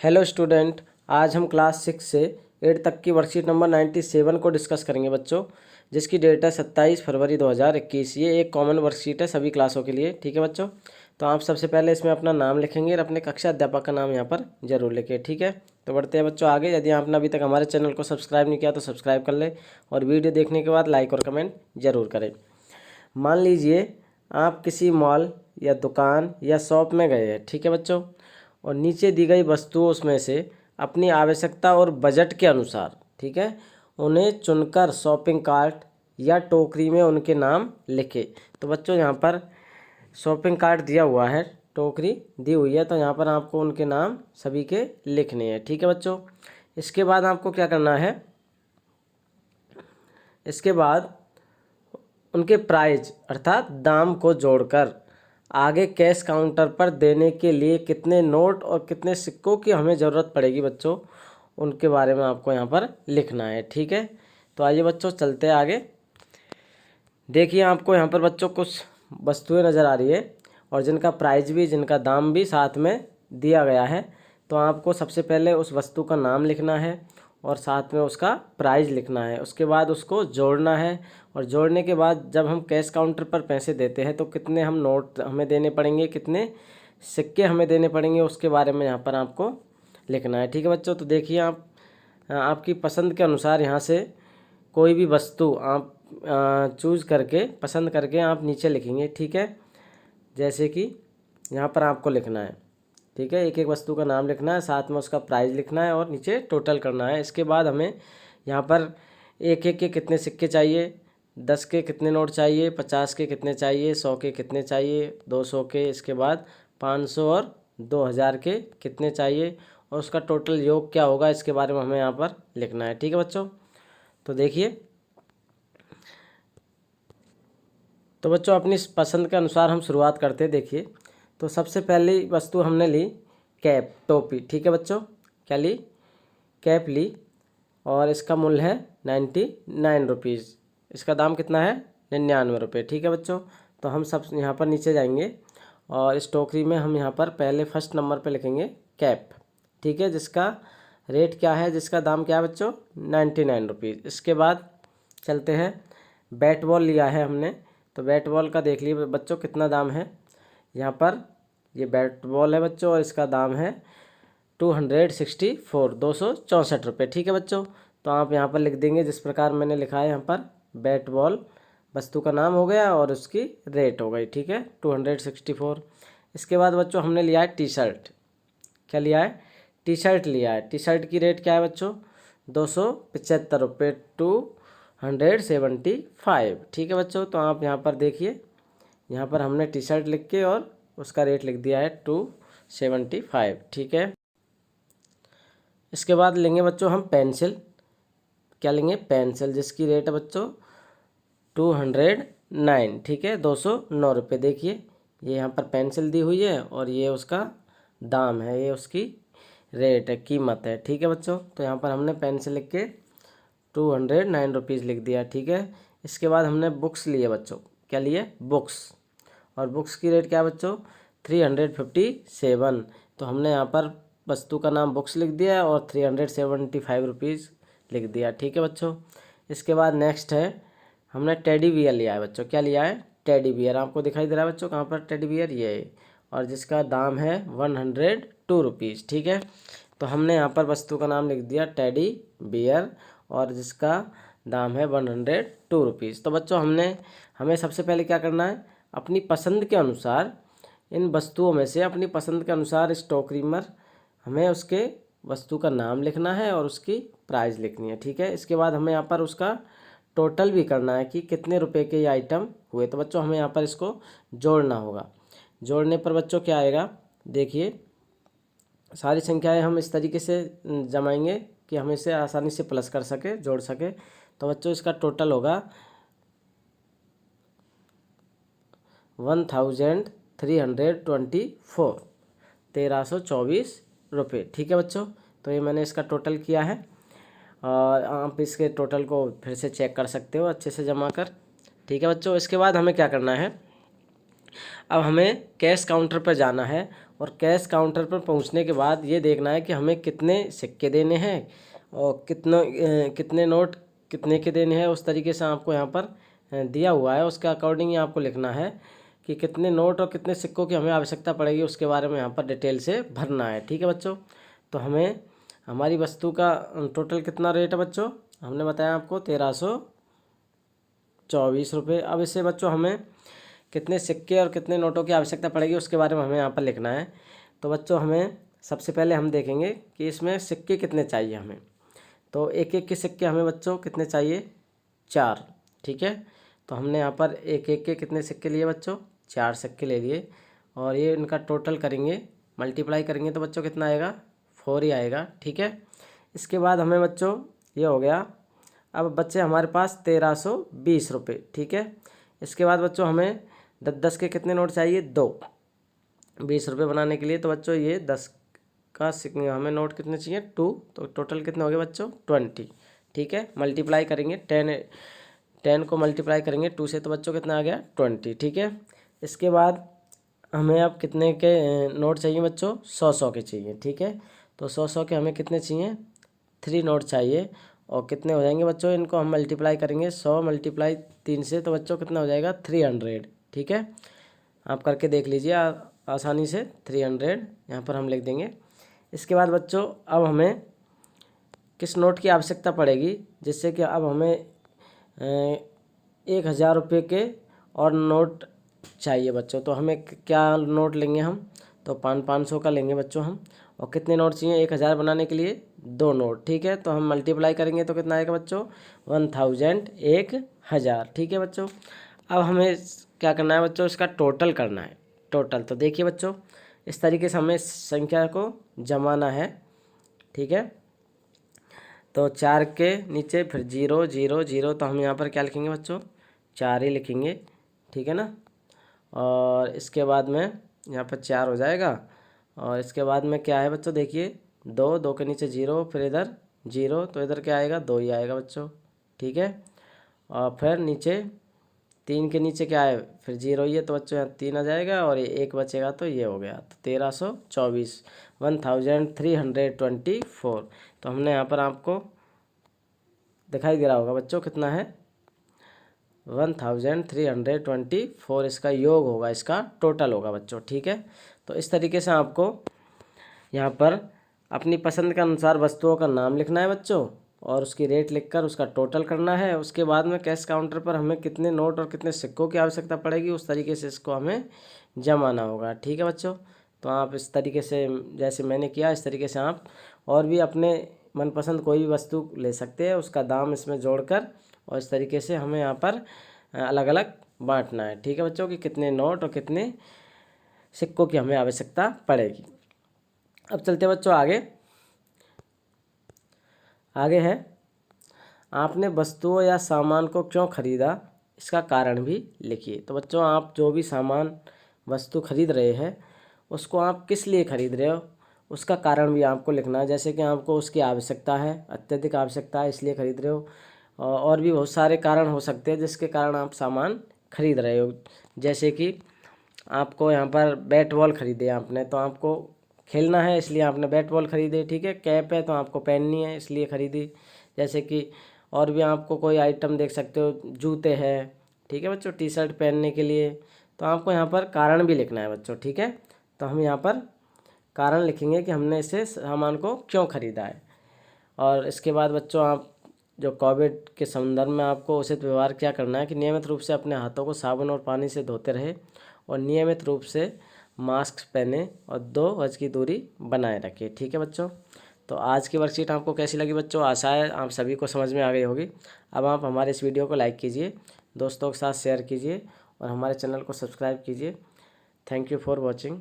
Hello student, आज हम class 6 से 8 तक की वर्कशीट नंबर 97 को डिस्कस करेंगे बच्चों, जिसकी डेट है 27 फरवरी 2021। ये एक कॉमन वर्कशीट है सभी क्लासों के लिए। ठीक है बच्चों, तो आप सबसे पहले इसमें अपना नाम लिखेंगे और अपने कक्षा अध्यापक का नाम यहाँ पर जरूर लिखें। ठीक है, तो बढ़ते हैं बच्चों आगे। यदि आपने अभी तक हमारे चैनल को सब्सक्राइब नहीं किया तो सब्सक्राइब कर ले और वीडियो देखने के बाद लाइक और कमेंट जरूर करें। मान लीजिए आप किसी मॉल या दुकान या शॉप में गए हैं। ठीक है बच्चों, और नीचे दी गई वस्तुओं उसमें से अपनी आवश्यकता और बजट के अनुसार, ठीक है, उन्हें चुनकर शॉपिंग कार्ट या टोकरी में उनके नाम लिखे। तो बच्चों यहाँ पर शॉपिंग कार्ट दिया हुआ है, टोकरी दी हुई है, तो यहाँ पर आपको उनके नाम सभी के लिखने हैं। ठीक है बच्चों, इसके बाद आपको क्या करना है, इसके बाद उनके प्राइस अर्थात दाम को जोड़कर आगे कैश काउंटर पर देने के लिए कितने नोट और कितने सिक्कों की हमें ज़रूरत पड़ेगी बच्चों, उनके बारे में आपको यहाँ पर लिखना है। ठीक है, तो आइए बच्चों चलते हैं आगे। देखिए आपको यहाँ पर बच्चों कुछ वस्तुएं नज़र आ रही है और जिनका प्राइस भी, जिनका दाम भी साथ में दिया गया है। तो आपको सबसे पहले उस वस्तु का नाम लिखना है और साथ में उसका प्राइस लिखना है। उसके बाद उसको जोड़ना है और जोड़ने के बाद जब हम कैश काउंटर पर पैसे देते हैं तो कितने हम नोट हमें देने पड़ेंगे, कितने सिक्के हमें देने पड़ेंगे, उसके बारे में यहाँ पर आपको लिखना है। ठीक है बच्चों, तो देखिए आप आपकी पसंद के अनुसार यहाँ से कोई भी वस्तु आप चूज़ करके, पसंद करके आप नीचे लिखेंगे। ठीक है, जैसे कि यहाँ पर आपको लिखना है, ठीक है, एक एक वस्तु का नाम लिखना है, साथ में उसका प्राइस लिखना है और नीचे टोटल करना है। इसके बाद हमें यहाँ पर एक एक के कितने सिक्के चाहिए, 10 के कितने नोट चाहिए, 50 के कितने चाहिए, 100 के कितने चाहिए, 200 के, इसके बाद 500 और 2000 के कितने चाहिए और उसका टोटल योग क्या होगा, इसके बारे में हमें यहाँ पर लिखना है। ठीक है बच्चों, तो देखिए, तो बच्चों अपनी पसंद के अनुसार हम शुरुआत करते हैं। देखिए, तो सबसे पहली वस्तु हमने ली कैप, टोपी। ठीक है बच्चों, क्या ली, कैप ली और इसका मूल्य है 99 रुपीज़। इसका दाम कितना है, 99 रुपये। ठीक है बच्चों, तो हम सब यहाँ पर नीचे जाएंगे और इस टोकरी में हम यहाँ पर पहले फर्स्ट नंबर पे लिखेंगे कैप। ठीक है, जिसका रेट क्या है, जिसका दाम क्या है बच्चों, 99 रुपीज़। इसके बाद चलते हैं, बैट बॉल लिया है हमने, तो बैट बॉल का देख लिए बच्चों कितना दाम है। यहाँ पर ये बैट बॉल है बच्चों और इसका दाम है 264 रुपये। ठीक है बच्चों, तो आप यहाँ पर लिख देंगे जिस प्रकार मैंने लिखा है। यहाँ पर बैट बॉल वस्तु का नाम हो गया और उसकी रेट हो गई। ठीक है, 264। इसके बाद बच्चों हमने लिया है टी शर्ट। क्या लिया है, टी शर्ट लिया है। टी शर्ट की रेट क्या है बच्चों, 275 रुपये, 275। ठीक है बच्चों, तो आप यहाँ पर देखिए, यहाँ पर हमने टी शर्ट लिख के और उसका रेट लिख दिया है 275। ठीक है, इसके बाद लेंगे बच्चों हम पेंसिल। क्या लेंगे, पेंसिल, जिसकी रेट है बच्चों 209। ठीक है, 209 रुपये। देखिए ये यहाँ पर पेंसिल दी हुई है और ये उसका दाम है, ये उसकी रेट है, कीमत है। ठीक है बच्चों, तो यहाँ पर हमने पेंसिल लिख के 209 रुपीज़ लिख दिया। ठीक है, इसके बाद हमने बुक्स लिए बच्चों। क्या लिए, बुक्स, और बुक्स की रेट क्या है बच्चों, 357। तो हमने यहाँ पर वस्तु का नाम बुक्स लिख दिया और 375 रुपीज़ लिख दिया। ठीक है बच्चों, इसके बाद नेक्स्ट है, हमने टेडी बियर लिया है बच्चों। क्या लिया है, टेडी बियर, आपको दिखाई दे रहा है बच्चों कहाँ पर टेडी बियर, ये है, और जिसका दाम है 102 रुपीज़। ठीक है, तो हमने यहाँ पर वस्तु का नाम लिख दिया टेडी बियर और जिसका दाम है 102 रुपीज़। तो बच्चों हमें सबसे पहले क्या करना है, अपनी पसंद के अनुसार इन वस्तुओं में से अपनी पसंद के अनुसार इस टोकरी में हमें उसके वस्तु का नाम लिखना है और उसकी प्राइस लिखनी है। ठीक है, इसके बाद हमें यहाँ पर उसका टोटल भी करना है कि कितने रुपए के ये आइटम हुए। तो बच्चों हमें यहाँ पर इसको जोड़ना होगा। जोड़ने पर बच्चों क्या आएगा, देखिए सारी संख्याएं हम इस तरीके से जमाएंगे कि हम इसे आसानी से प्लस कर सके, जोड़ सके। तो बच्चों इसका टोटल होगा 1324, 1324 रुपये। ठीक है बच्चों, तो ये मैंने इसका टोटल किया है और आप इसके टोटल को फिर से चेक कर सकते हो अच्छे से जमा कर। ठीक है बच्चों, इसके बाद हमें क्या करना है, अब हमें कैश काउंटर पर जाना है और कैश काउंटर पर पहुंचने के बाद ये देखना है कि हमें कितने सिक्के देने हैं और कितने नोट कितने के देने हैं। उस तरीके से आपको यहाँ पर दिया हुआ है, उसके अकॉर्डिंग ही आपको लिखना है कि कितने नोट और कितने सिक्कों की हमें आवश्यकता पड़ेगी, उसके बारे में यहाँ पर डिटेल से भरना है। ठीक है बच्चों, तो हमें हमारी वस्तु का टोटल कितना रेट है बच्चों, हमने बताया आपको 1324 रुपये। अब इससे बच्चों हमें कितने सिक्के और कितने नोटों की आवश्यकता पड़ेगी उसके बारे में हमें यहाँ पर लिखना है। तो बच्चों हमें सबसे पहले हम देखेंगे कि इसमें सिक्के कितने चाहिए हमें। तो एक एक के सिक्के हमें बच्चों कितने चाहिए, 4। ठीक है, तो हमने यहाँ पर एक एक के कितने सिक्के लिए बच्चों, 4 सिक्के ले लिए। और ये इनका टोटल करेंगे, मल्टीप्लाई करेंगे तो बच्चों कितना आएगा, 4 ही आएगा। ठीक है, इसके बाद हमें बच्चों ये हो गया। अब बच्चे हमारे पास 1320 रुपये। ठीक है, इसके बाद बच्चों हमें 10 के कितने नोट चाहिए, 2, 20 रुपये बनाने के लिए। तो बच्चों ये 10 का हमें नोट कितने चाहिए, 2, तो टोटल कितने हो गए बच्चों, 20। ठीक है, मल्टीप्लाई करेंगे 10 को मल्टीप्लाई करेंगे 2 से तो बच्चों कितना आ गया, 20। ठीक है, इसके बाद हमें अब कितने के नोट चाहिए बच्चों, 100 के चाहिए। ठीक है, तो 100 के हमें कितने चाहिए, 3 नोट चाहिए। और कितने हो जाएंगे बच्चों, इनको हम मल्टीप्लाई करेंगे 100 मल्टीप्लाई 3 से तो बच्चों कितना हो जाएगा, 300। ठीक है, आप करके देख लीजिए आसानी से, 300 यहाँ पर हम लिख देंगे। इसके बाद बच्चों अब हमें किस नोट की आवश्यकता पड़ेगी, जिससे कि अब हमें 1000 रुपये के और नोट चाहिए बच्चों। तो हमें क्या नोट लेंगे हम, तो 500 का लेंगे बच्चों हम। और कितने नोट चाहिए, 1000 बनाने के लिए 2 नोट। ठीक है, तो हम मल्टीप्लाई करेंगे तो कितना आएगा बच्चों, 1000, 1000। ठीक है बच्चों, अब हमें क्या करना है बच्चों, इसका टोटल करना है। टोटल तो देखिए बच्चों, इस तरीके से हमें संख्या को जमाना है। ठीक है, तो 4 के नीचे फिर 0 0 0, तो हम यहाँ पर क्या लिखेंगे बच्चों, 4 ही लिखेंगे। ठीक है ना, और इसके बाद में यहाँ पर 4 हो जाएगा। और इसके बाद में क्या है बच्चों, देखिए 2, 2 के नीचे 0, फिर इधर 0, तो इधर क्या आएगा, 2 ही आएगा बच्चों। ठीक है, और फिर नीचे 3 के नीचे क्या है, फिर 0 ही है, तो बच्चों यहाँ 3 आ जाएगा और ये 1 बचेगा, तो ये हो गया। तो 1324, 1324। तो हमने यहाँ पर आपको दिखाई दे रहा होगा बच्चों कितना है, 1324 इसका योग होगा, इसका टोटल होगा बच्चों। ठीक है, तो इस तरीके से आपको यहाँ पर अपनी पसंद के अनुसार वस्तुओं का नाम लिखना है बच्चों और उसकी रेट लिखकर उसका टोटल करना है। उसके बाद में कैश काउंटर पर हमें कितने नोट और कितने सिक्कों की आवश्यकता पड़ेगी उस तरीके से इसको हमें जमाना होगा। ठीक है बच्चों, तो आप इस तरीके से जैसे मैंने किया इस तरीके से आप और भी अपने मनपसंद कोई भी वस्तु ले सकते हैं, उसका दाम इसमें जोड़कर, और इस तरीके से हमें यहाँ पर अलग अलग बांटना है। ठीक है बच्चों, कि कितने नोट और कितने सिक्कों की हमें आवश्यकता पड़ेगी। अब चलते बच्चों आगे। आगे है, आपने वस्तुओं या सामान को क्यों खरीदा, इसका कारण भी लिखिए। तो बच्चों आप जो भी सामान वस्तु खरीद रहे हैं उसको आप किस लिए खरीद रहे हो उसका कारण भी आपको लिखना है। जैसे कि आपको उसकी आवश्यकता है, अत्यधिक आवश्यकता है इसलिए खरीद रहे हो, और भी बहुत सारे कारण हो सकते हैं जिसके कारण आप सामान खरीद रहे हो। जैसे कि आपको यहाँ पर बैट बॉल खरीदे आपने, तो आपको खेलना है इसलिए आपने बैट बॉल खरीदे। ठीक है, कैप है तो आपको पहननी है इसलिए खरीदी। जैसे कि और भी आपको कोई आइटम देख सकते हो, जूते हैं, ठीक है बच्चों, टी शर्ट पहनने के लिए, तो आपको यहाँ पर कारण भी लिखना है बच्चों। ठीक है, तो हम यहाँ पर कारण लिखेंगे कि हमने इसे सामान को क्यों ख़रीदा है। और इसके बाद बच्चों आप जो कोविड के संदर्भ में आपको उचित व्यवहार क्या करना है कि नियमित रूप से अपने हाथों को साबुन और पानी से धोते रहे और नियमित रूप से मास्क पहने और 2 गज की दूरी बनाए रखें। ठीक है बच्चों, तो आज की वर्कशीट आपको कैसी लगी बच्चों, आशा है आप सभी को समझ में आ गई होगी। अब आप हमारे इस वीडियो को लाइक कीजिए, दोस्तों के साथ शेयर कीजिए और हमारे चैनल को सब्सक्राइब कीजिए। Thank you for watching.